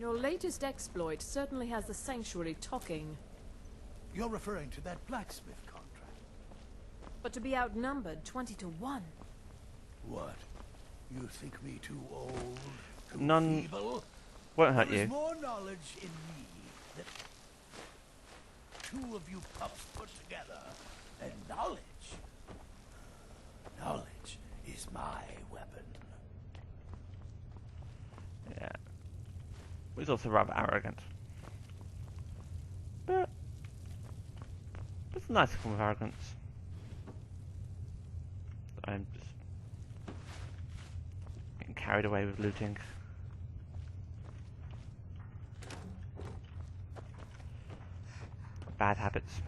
Your latest exploit certainly has the sanctuary talking. You're referring to that blacksmith contract. But to be outnumbered 20 to 1. What? You think me too old? Too None feeble? won't hurt There's you. more knowledge in me than two of you pups put together. And knowledge. Knowledge is my weapon. Yeah. He's also rather arrogant. But it's a nice form of arrogance. I'm just getting carried away with looting. Bad habits.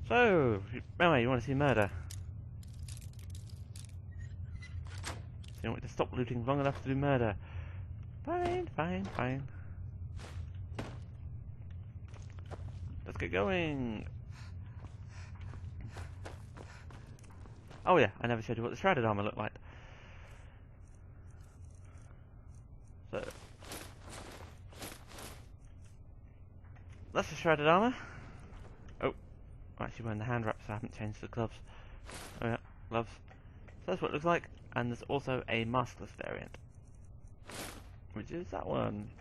So, Mama, you want to see murder? So you want me to stop looting long enough to do murder? Fine, fine, fine. Let's get going. Oh yeah, I never showed you what the shrouded armour looked like. So that's the shrouded armour. Oh, I'm actually wearing the hand wraps, so I haven't changed the gloves. Oh yeah, gloves. So that's what it looks like, and there's also a maskless variant, which is that one.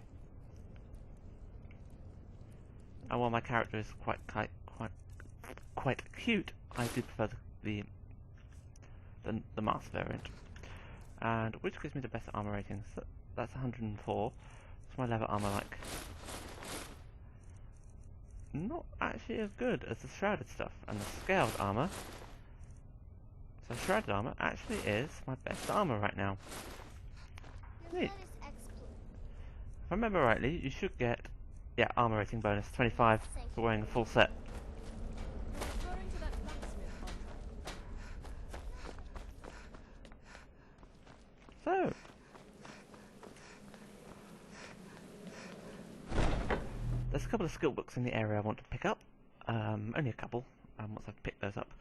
And while my character is quite cute, I do prefer the mask variant. And which gives me the best armor ratings? That's 104. What's my leather armor like? Not actually as good as the shrouded stuff and the scaled armor. So shrouded armor actually is my best armor right now. Neat. If I remember rightly, you should get, yeah, armor rating bonus 25 for wearing a full set. So, there's a couple of skill books in the area I want to pick up. Only a couple. Once I've picked those up.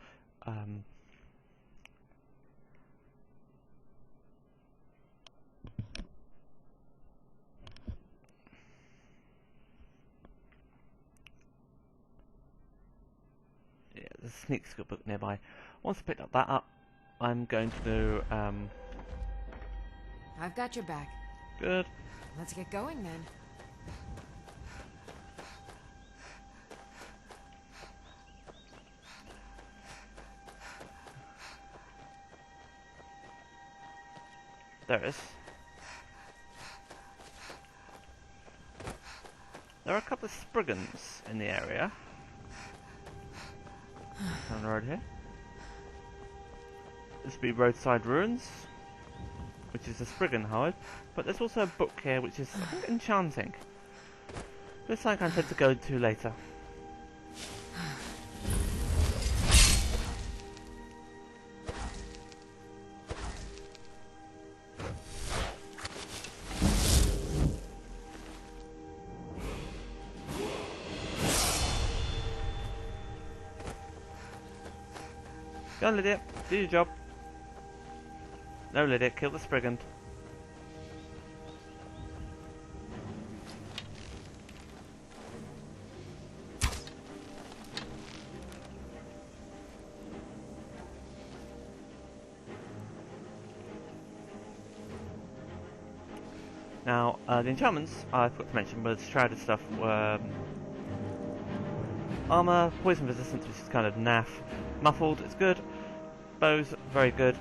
Yeah, there's a sneak skill book nearby. Once I've picked up that up, I'm going to do. I've got your back. Good. Let's get going then. There is. There are a couple of Spriggans in the area. On the road here. This would be Roadside Ruins, which is a Spriggan hide, but there's also a book here which is, I think, enchanting. This is something I intend to go to later. Go on, Lydia, do your job. No, Lydia, kill the Spriggan. Now, the enchantments I forgot to mention was shrouded stuff were armor, poison resistance, which is kind of naff, muffled, it's good, bows, very good,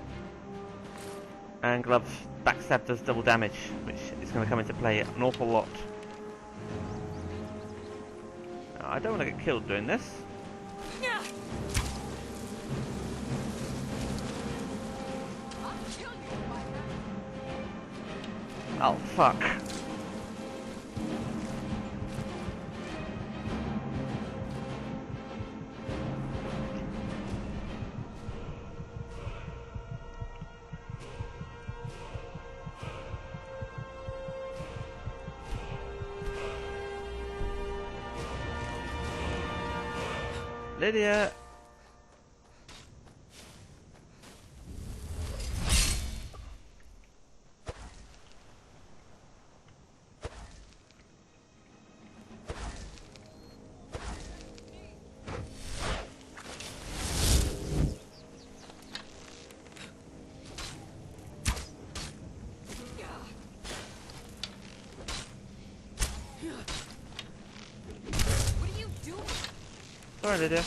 and gloves, backstab does double damage, which is going to come into play an awful lot. Now, I don't want to get killed doing this. Oh, fuck. Lydia! Sorry, Lydia.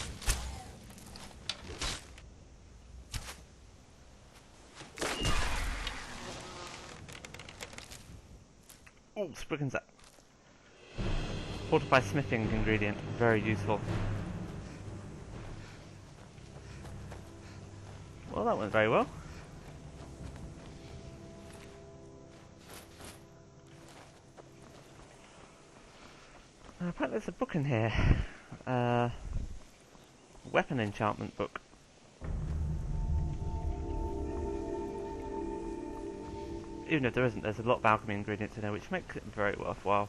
Oh, Spriggan's that. Fortified smithing ingredient, very useful. Well, that went very well. Apparently there's a book in here. Weapon enchantment book. Even if there isn't, there's a lot of alchemy ingredients in there, which makes it very worthwhile.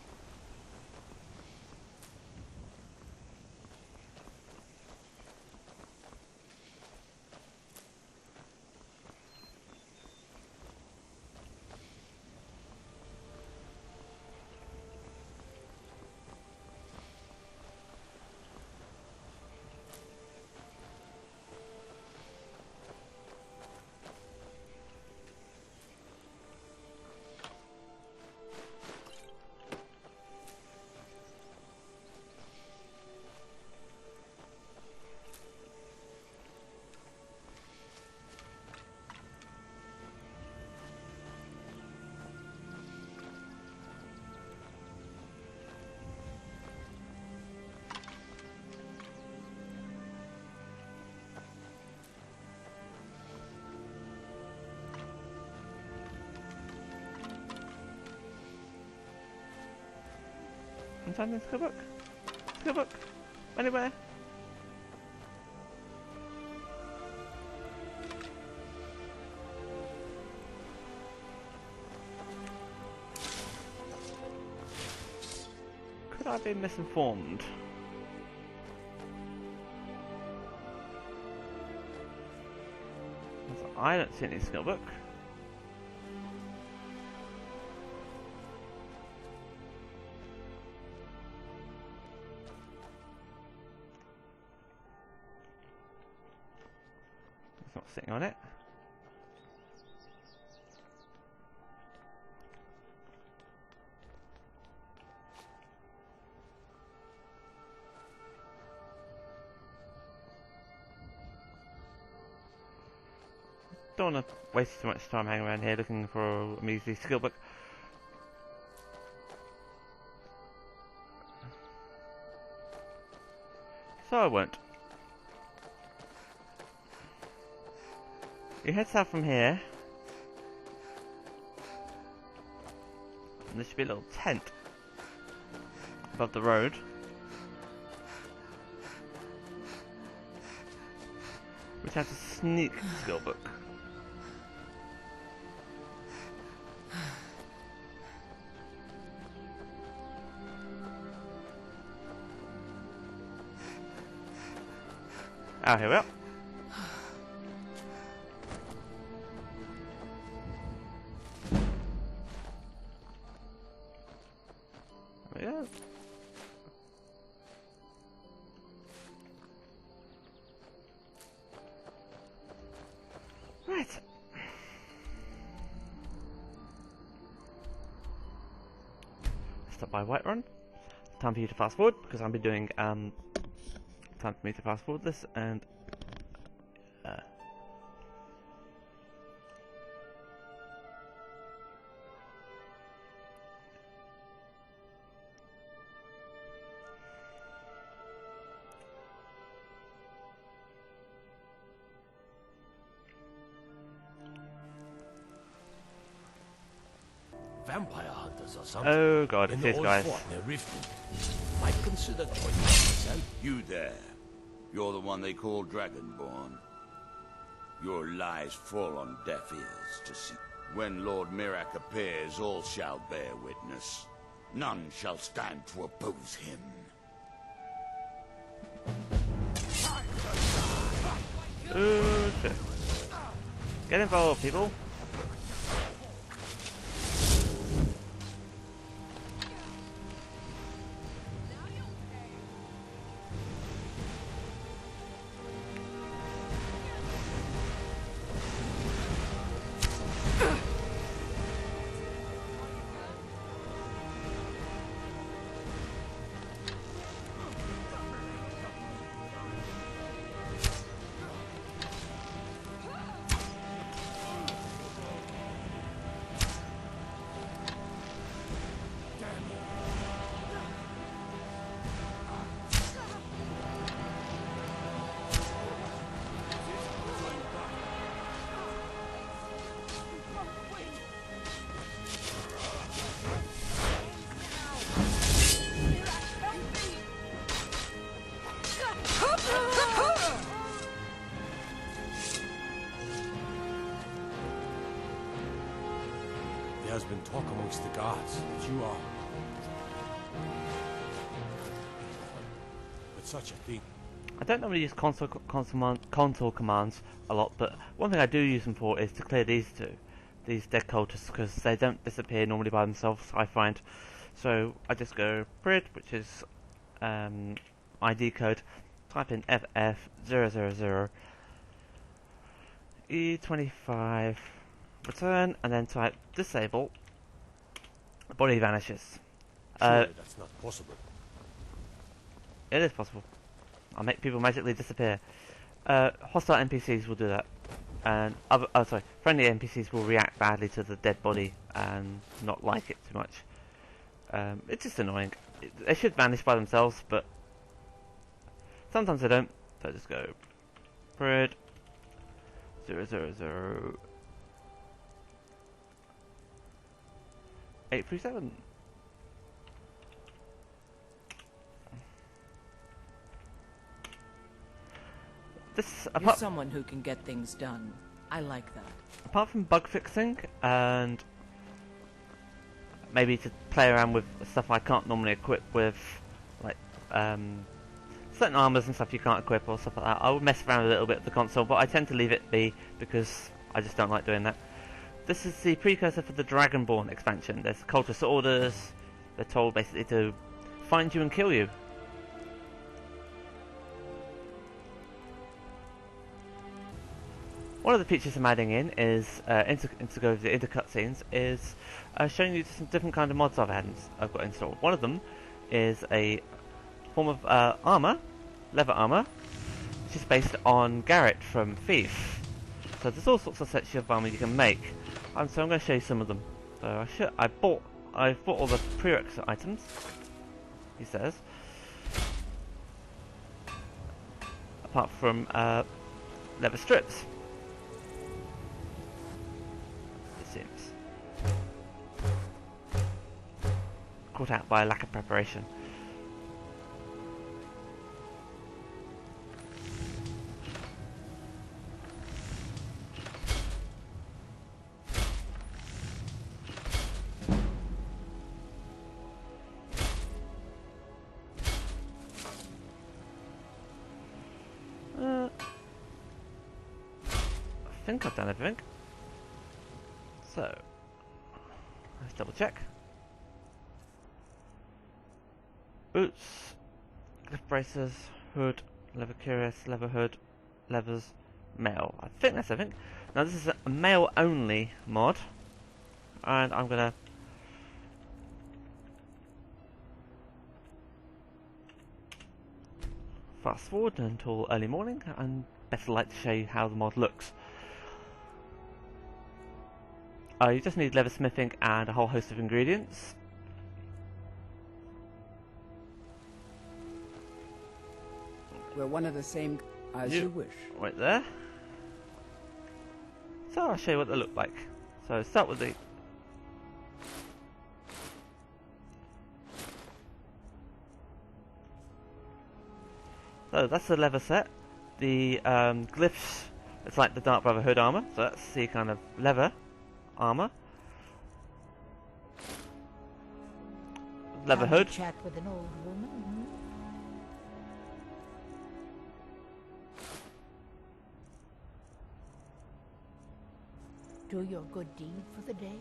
I'm finding a skill book. Skill book. Anywhere. Could I be misinformed? I don't see any skill book. It's not sitting on it. Don't want to waste too much time hanging around here looking for a measly skill book. So I won't. You head south from here. And there should be a little tent above the road. Which has a sneak skill book. Oh, here we are. There we go. Right. Stop by Whiterun. Time for you to fast forward because I'll be doing time for me to fast forward this and Vampire hunters or something. oh god, In it's the these old guys. fort near Riften. Might consider joining myself. You there. You're the one they call Dragonborn. Your lies fall on deaf ears to see. When Lord Mirak appears, all shall bear witness. None shall stand to oppose him. Ooh, shit. Get involved, people. gods, but you are. But such a thing. I don't normally use console commands a lot, but one thing I do use them for is to clear these dead cultists, because they don't disappear normally by themselves, I find. So I just go PRID, which is ID code, type in FF000 E25, return, and then type disable. The body vanishes. Surely that's not possible. It is possible. I'll make people magically disappear. Hostile NPCs will do that, and friendly NPCs will react badly to the dead body and not like it too much. It's just annoying. They should vanish by themselves, but sometimes they don't. So I just go PRID 000 837. You're someone who can get things done. I like that. Apart from bug fixing and maybe to play around with stuff I can't normally equip with, like certain armors and stuff you can't equip or stuff like that, I would mess around a little bit with the console, but I tend to leave it be because I just don't like doing that. This is the precursor for the Dragonborn expansion. There's cultist orders. They're told basically to find you and kill you. One of the features I'm adding in is into the cutscenes is showing you some different kind of mods I've got installed. One of them is a form of armour, leather armour, which is based on Garrett from Thief. So there's all sorts of sets of armour you can make. So I'm going to show you some of them. So I've bought all the prerequisite items, he says. Apart from leather strips. It seems. Caught out by a lack of preparation. I think I've done everything. So, let's double check. Boots, cliff braces, hood, leather cuirass, leather hood, leathers, mail. I think that's everything. Now this is a mail only mod, and I'm gonna fast forward until early morning, and better like to show you how the mod looks. You just need leather smithing and a whole host of ingredients. We're one of the same as you wish. Right there. So I'll show you what they look like. So start with the So that's the leather set. The glyphs, it's like the Dark Brotherhood armor. So that's the kind of leather armor. Leather hood. Chat with an old woman. Do your good deed for the day.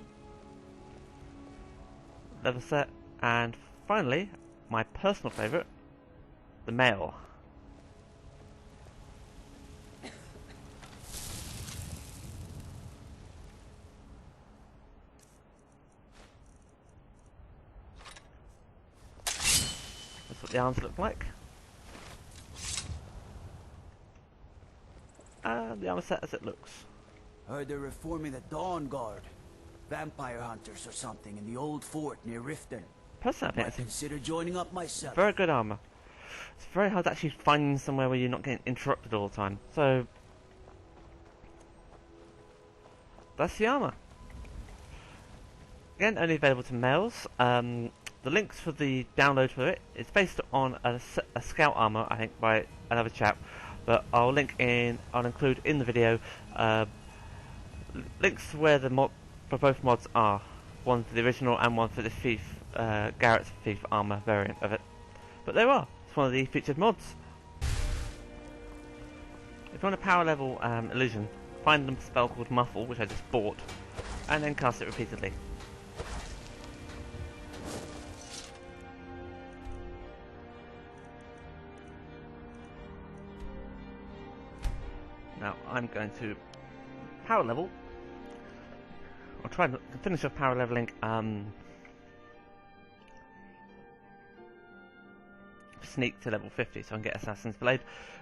Leather set, and finally, my personal favourite, the mail. That's what the arms look like. And the armor set as it looks. Heard they're reforming the Dawn Guard. Vampire hunters or something in the old fort near Riften. Personally, I think Might consider joining up myself. very good armor. It's very hard to actually find somewhere where you're not getting interrupted all the time. So that's the armor. Again, only available to males. The links for the download for it is based on a scout armor, I think, by another chap. But I'll include in the video links to where the mod for both mods are. one for the original and one for the Thief, Garrets Thief armour variant of it. But there are. It's one of the featured mods. If you want a power level illusion, find a spell called Muffle, which I just bought, and then cast it repeatedly. Now I'm going to power level. I'll try to finish off power leveling Sneak to level 50 so I can get Assassin's Blade.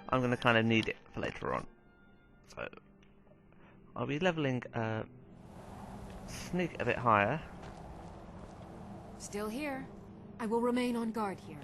I'm going to kind of need it for later on. So I'll be leveling Sneak a bit higher. Still here. I will remain on guard here.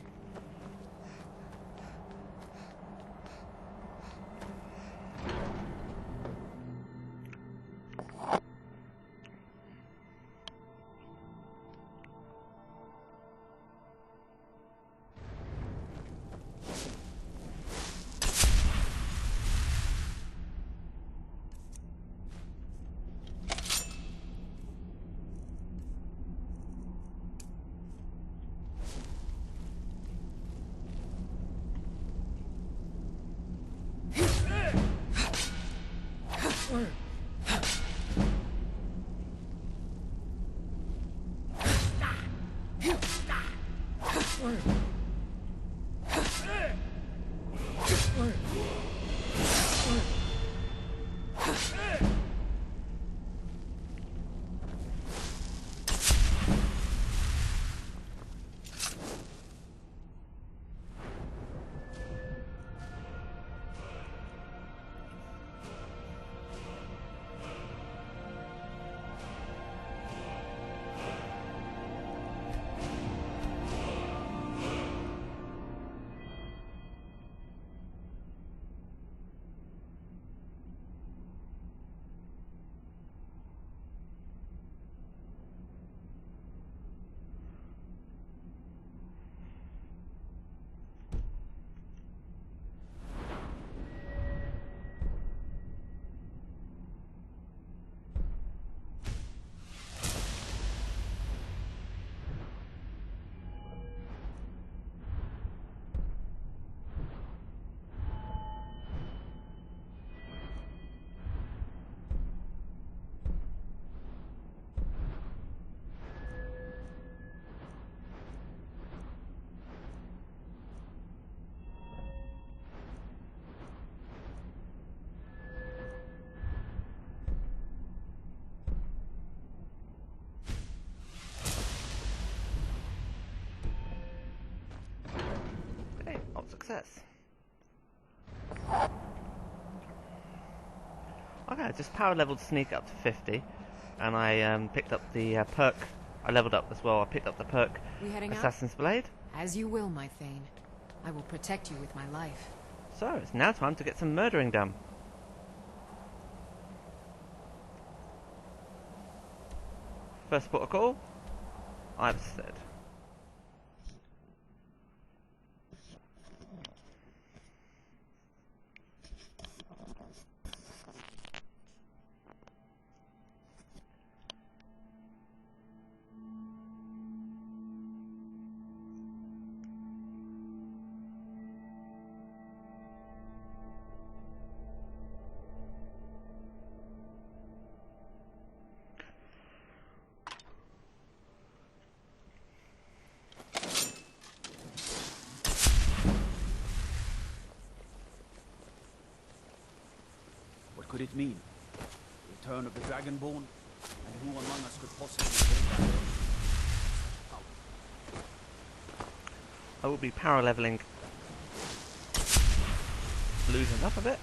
Success. Okay, I just power leveled Sneak up to 50, and I picked up the perk. I leveled up as well. I picked up the perk Assassin's Blade. As you will, my Thane. I will protect you with my life. So it's now time to get some murdering done. First port of call, I've said. Could it mean? Return of the Dragonborn? And who among us could possibly take that? I will be power leveling Illusion up a bit.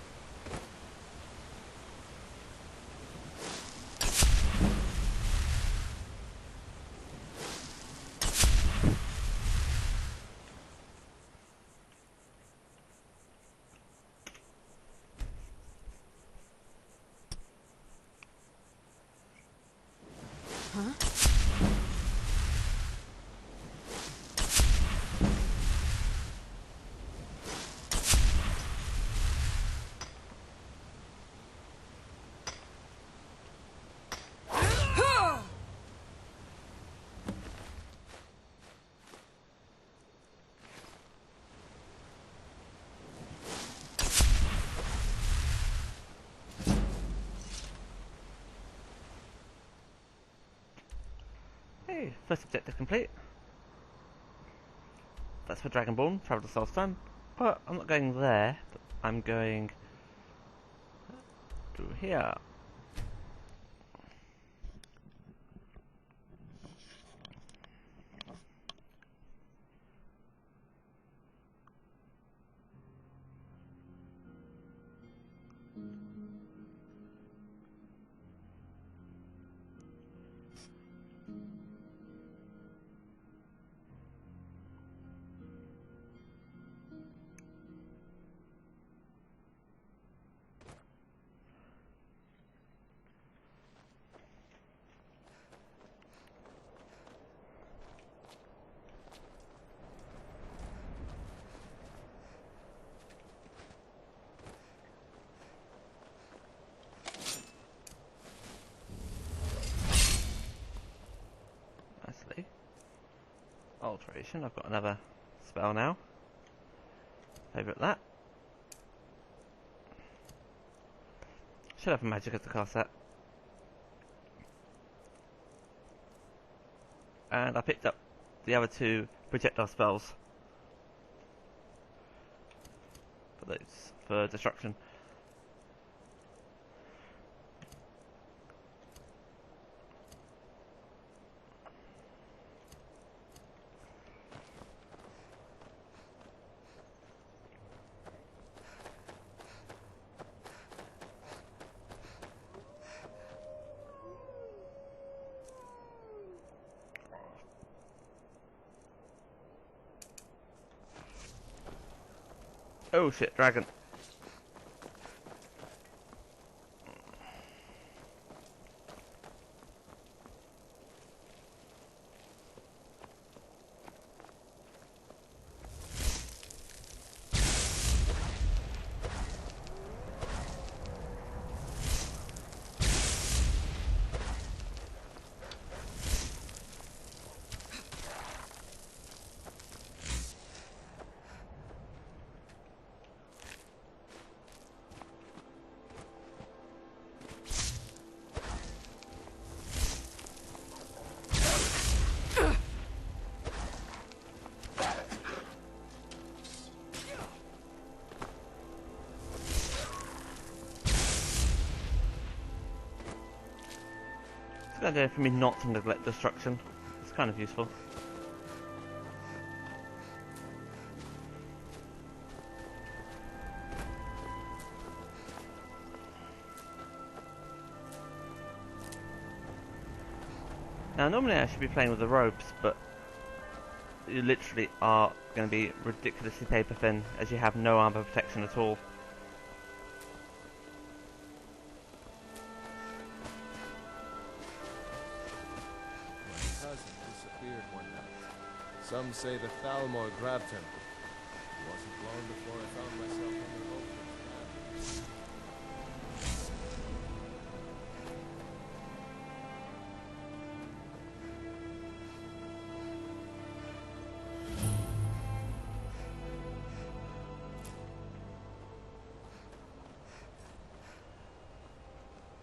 First objective complete. That's for Dragonborn, travel to Solstheim. But I'm not going there, I'm going to here. Alteration, I've got another spell now. Favourite that. Should have a Magicka to cast that. And I picked up the other two projectile spells. For destruction. Oh shit, dragon. It's a good idea for me not to neglect destruction. It's kind of useful. Now normally I should be playing with the ropes, but you literally are going to be ridiculously paper thin as you have no armor protection at all. Some say the Thalmor grabbed him. It wasn't long before I found myself on the boat.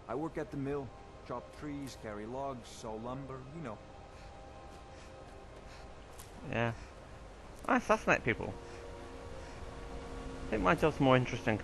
I work at the mill, chop trees, carry logs, saw lumber, you know. Yeah. I assassinate people. I think my job's more interesting.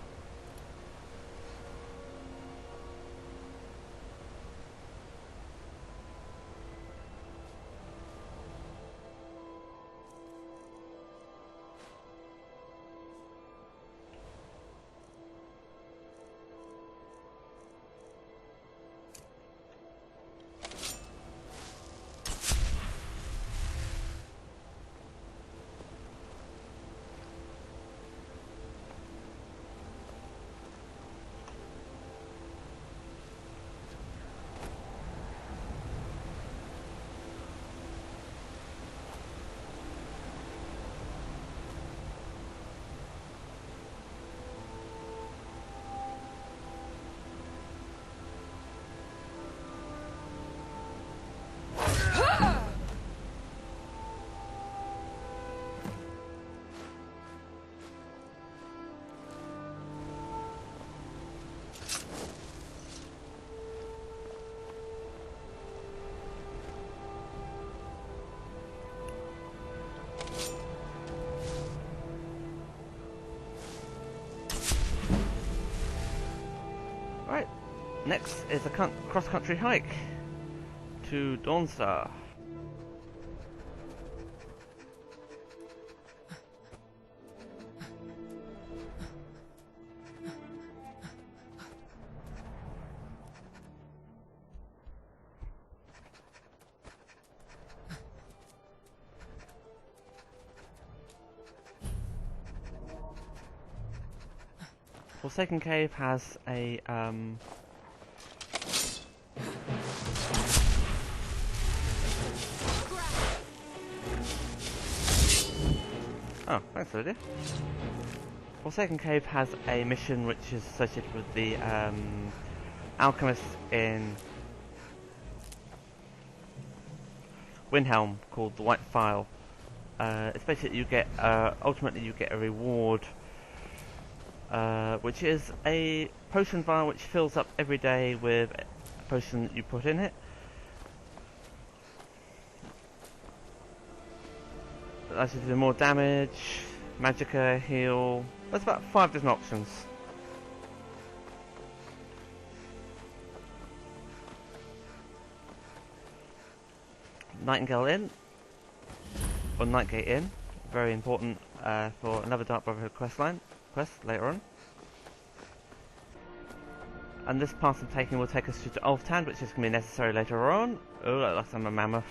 Next is a cross-country hike to Dawnstar. Forsaken Cave has a oh, thanks, Lydia. Forsaken Cave has a mission which is associated with the alchemist in Windhelm called the White Phial. It's basically you get ultimately you get a reward. Which is a potion vial which fills up every day with a potion that you put in it. That allows you to do more damage, Magicka, heal. There's about 5 different options. Nightingale Inn, or Nightgate Inn, very important for another Dark Brotherhood quest later on. And this path I'm taking will take us to Ulftan, which is going to be necessary later on. Oh, that looks like a mammoth.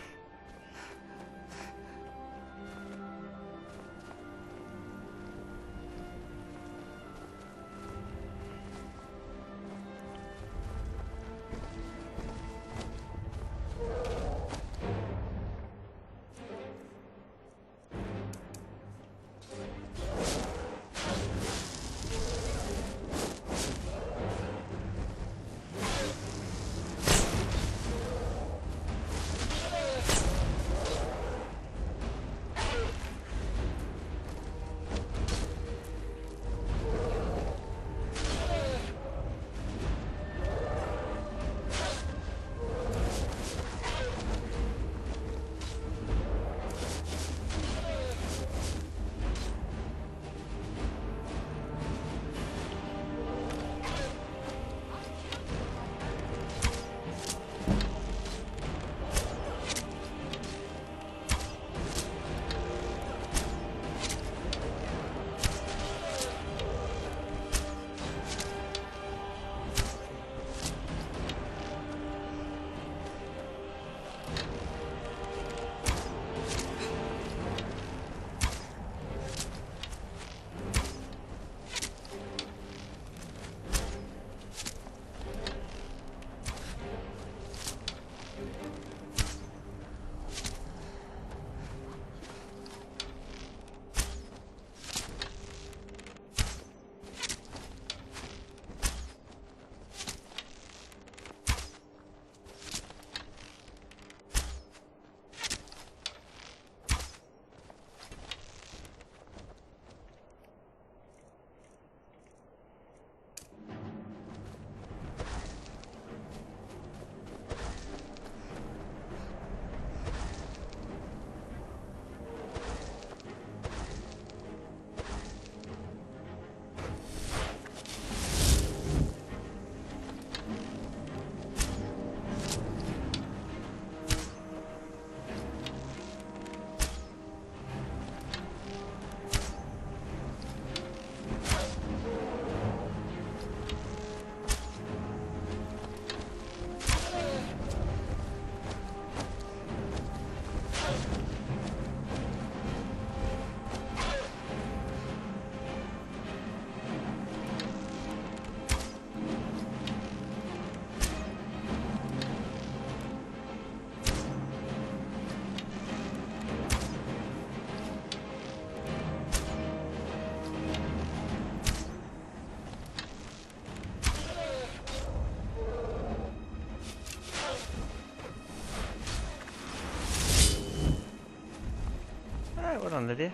Well done, Lydia.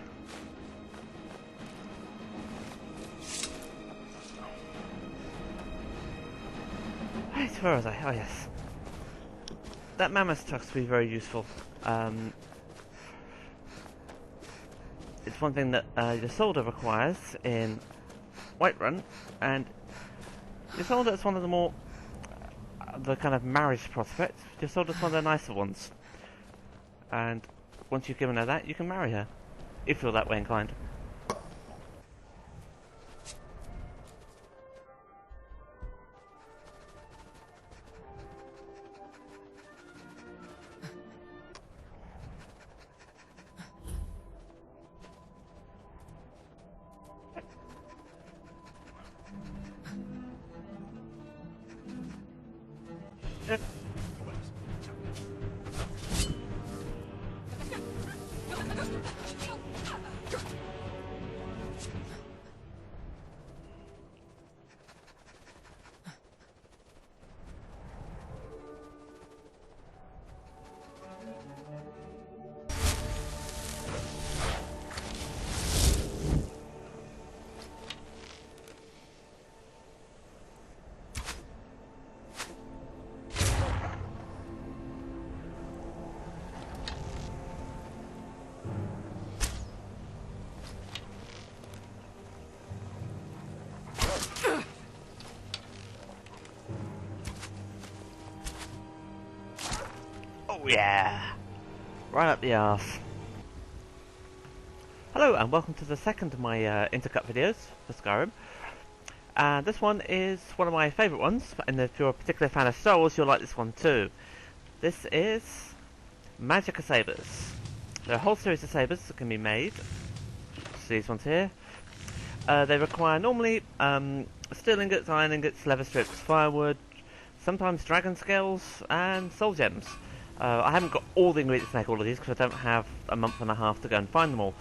Right, where was I? Oh yes. That mammoth tusk will be very useful. It's one thing that your soldier requires in Whiterun, and your soldier is one of the more the kind of marriage prospect, just sold us one of the nicer ones. And once you've given her that, you can marry her, if you're that way inclined. Oh yeah! Right up the arse. Hello and welcome to the second of my intercut videos for Skyrim. And this one is one of my favourite ones, and if you're a particular fan of Star Wars you'll like this one too. This is Magicka Sabres. There are a whole series of sabres that can be made. These ones here. They require normally steel ingots, iron ingots, leather strips, firewood, sometimes dragon scales and soul gems. I haven't got all the ingredients to make all of these because I don't have a month and a half to go and find them all.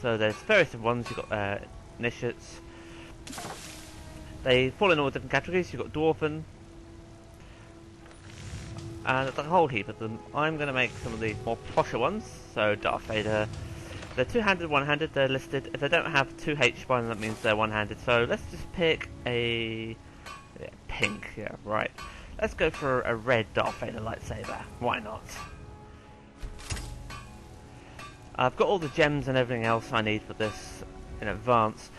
So there's various different ones. You've got initiates. They fall in all different categories. You've got dwarven. And there's a whole heap of them. I'm going to make some of the more posher ones. So Darth Vader. They're two-handed, one-handed. They're listed. If they don't have 2H by them, that means they're one-handed. So let's just pick a... yeah, pink. Yeah, right. Let's go for a red Darth Vader lightsaber. Why not? I've got all the gems and everything else I need for this in advance.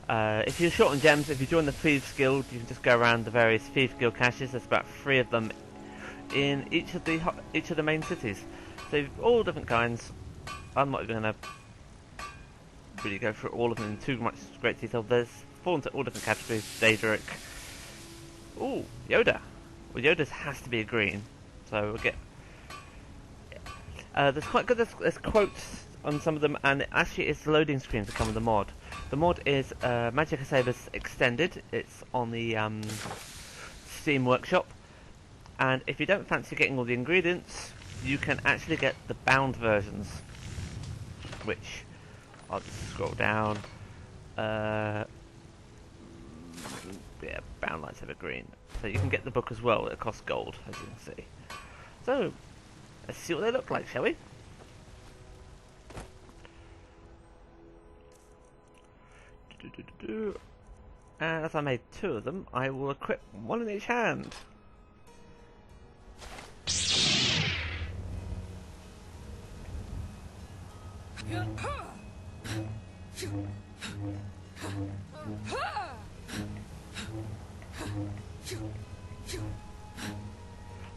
If you're short on gems, if you join the Thieves Guild, you can just go around the various Thieves Guild caches. There's about 3 of them in each of the main cities. So all different kinds. I'm not going to really go through all of them in too much great detail. There's fall into all different categories. Daedric. Ooh, Yoda. Well, Yoda's has to be a green, so we'll get... there's quite good there's quotes on some of them, and actually it's loading screens that come with the mod. The mod is Magicka Sabres Extended. It's on the Steam Workshop, and if you don't fancy getting all the ingredients, you can actually get the bound versions, which I'll just scroll down. Yeah, bound lightsaber green. So you can get the book as well. It costs gold, as you can see. So let's see what they look like, shall we? And as I made 2 of them, I will equip 1 in each hand.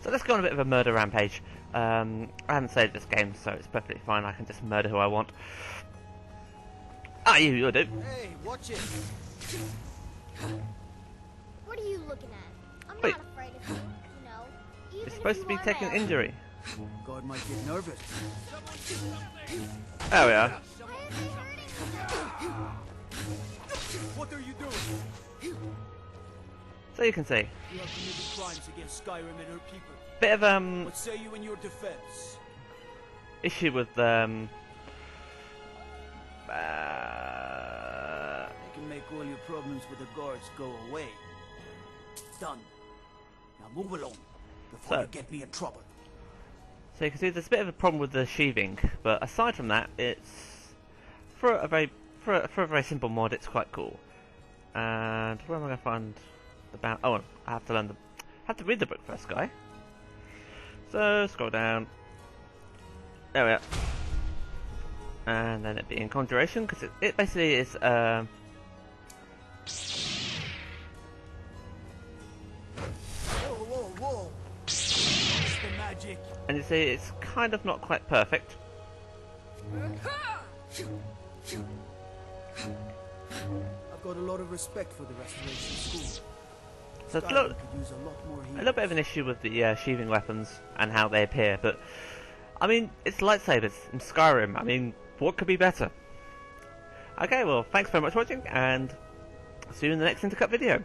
So let's go on a bit of a murder rampage. I haven't saved this game, so it's perfectly fine. I can just murder who I want. Ah, you'll do. Hey, watch it. What are you looking at? I'm Wait. not afraid of you, you know. You're supposed to be taking an injury. God might get nervous. There we are. What are you doing? So you can see. You have committed crimes against Skyrim and her people. Bit of What say you in your defense? issue with I can make all your problems with the guards go away. Done. Now move along before you get me in trouble. So you can see there's a bit of a problem with the sheathing, but aside from that, it's for a very simple mod. It's quite cool. And where am I going to find the bound? Oh, I have to read the book first, guy. So scroll down. There we are. And then it being conjuration, because it basically is. Whoa, whoa, whoa! you see, it's kind of not quite perfect. I've got a lot of respect for the restoration school. So it's Skyrim could use a lot more a heat. little bit of an issue with the sheathing weapons and how they appear, but I mean, it's lightsabers in Skyrim. I mean, what could be better? Okay, well, thanks very much for watching, and see you in the next Intercut video.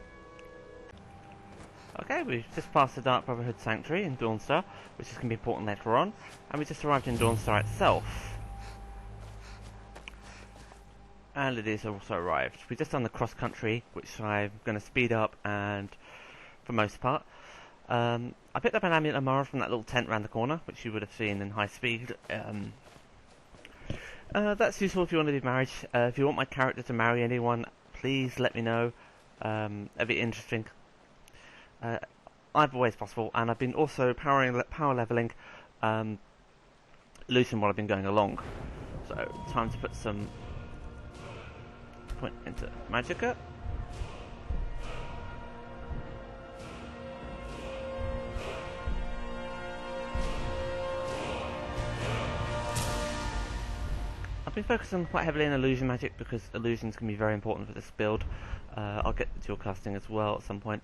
Okay, we've just passed the Dark Brotherhood Sanctuary in Dawnstar, which is going to be important later on, and we just arrived in Dawnstar itself. And Lydia's also arrived. We've just done the cross country, which I'm going to speed up, and for most part. I picked up an amulet armour from that little tent around the corner, which you would have seen in high speed. That's useful if you want to do marriage. If you want my character to marry anyone, please let me know. It'd be interesting. Either way is possible, and I've been also power leveling Lucian while I've been going along. So, time to put some point into Magicka. I've been focusing quite heavily on illusion magic because illusions can be very important for this build. I'll get to dual casting as well at some point.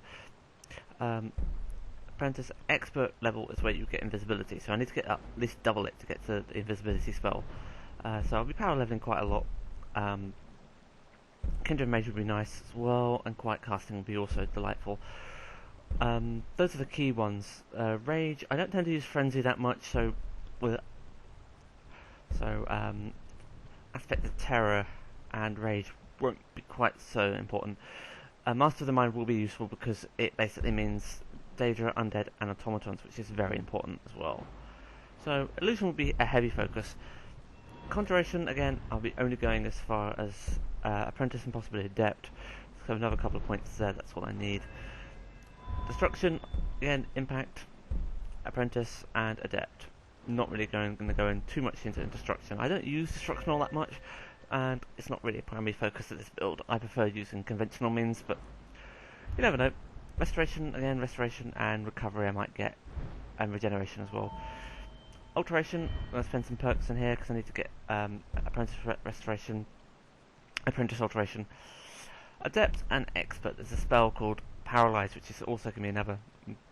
Apprentice expert level is where you get invisibility, so I need to get up at least double it to get to the invisibility spell. So I'll be power leveling quite a lot. Kindred Mage would be nice as well, and quiet casting would be also delightful. Those are the key ones. Rage, I don't tend to use Frenzy that much, so Aspect of Terror and Rage won't be quite so important. Master of the Mind will be useful because it basically means Daedra, Undead and Automatons, which is very important as well. So Illusion will be a heavy focus. Conjuration, again, I'll be only going as far as Apprentice and possibly Adept. So I have another couple of points there, that's what I need. Destruction, again, Impact, Apprentice and Adept. Not really going to go in too much into Destruction. I don't use Destruction all that much, and it's not really a primary focus of this build. I prefer using conventional means, but you never know. Restoration, again, Restoration and Recovery I might get, and Regeneration as well. Alteration, I'm going to spend some perks in here because I need to get Apprentice Restoration, Apprentice Alteration. Adept and Expert, there's a spell called Paralyze, which is also going to be another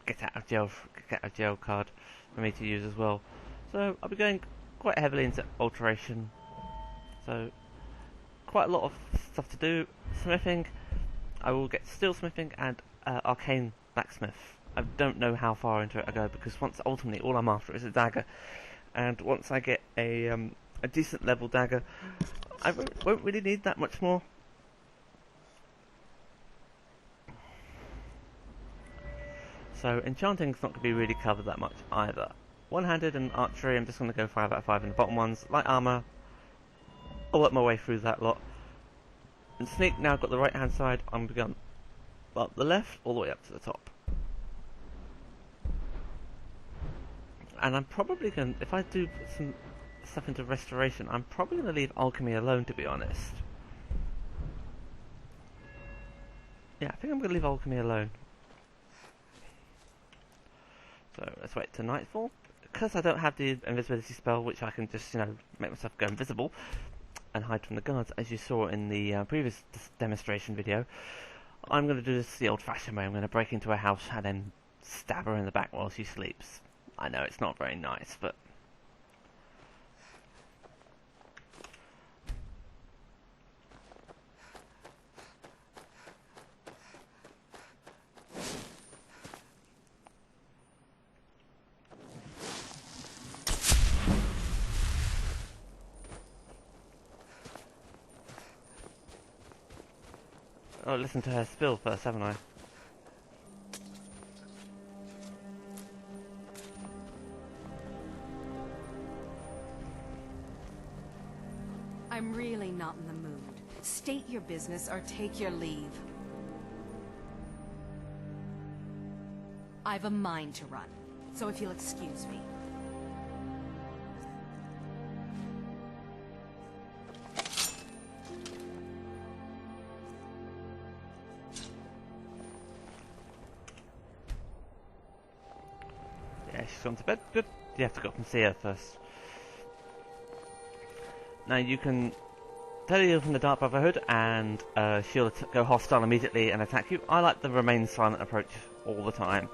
get out of jail card for me to use as well. So I'll be going quite heavily into Alteration. So quite a lot of stuff to do. Smithing, I will get Steelsmithing and Arcane Blacksmith. I don't know how far into it I go because ultimately all I'm after is a dagger, and once I get a decent level dagger, I won't really need that much more. So enchanting's not going to be really covered that much either. One-handed and archery, I'm just going to go 5 out of 5 in the bottom ones. Light armour, I'll work my way through that lot. And sneak, now I've got the right hand side, I'm going up the left all the way up to the top. And I'm probably going to, if I do put some stuff into restoration, I'm probably going to leave alchemy alone, to be honest. Yeah, I think I'm going to leave alchemy alone. So let's wait till nightfall. Because I don't have the invisibility spell, which I can just, make myself go invisible and hide from the guards, as you saw in the previous demonstration video, I'm going to do this the old-fashioned way. I'm going to break into a house and then stab her in the back while she sleeps. I know it's not very nice, but oh, listen to her spill first, haven't I? I'm really not in the mood. State your business or take your leave. I've a mind to run, so if you'll excuse me. Yeah, she's gone to bed. Good. You have to go up and see her first. Now you can totally open the Dark Brotherhood and she'll go hostile immediately and attack you. I like the remain silent approach all the time.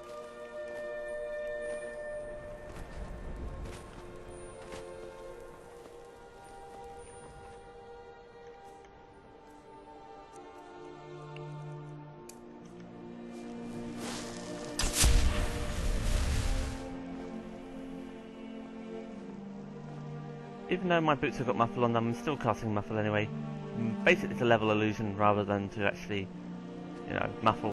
Even though my boots have got muffle on them, I'm still casting muffle anyway. Basically it's a level illusion rather than to actually, you know, muffle.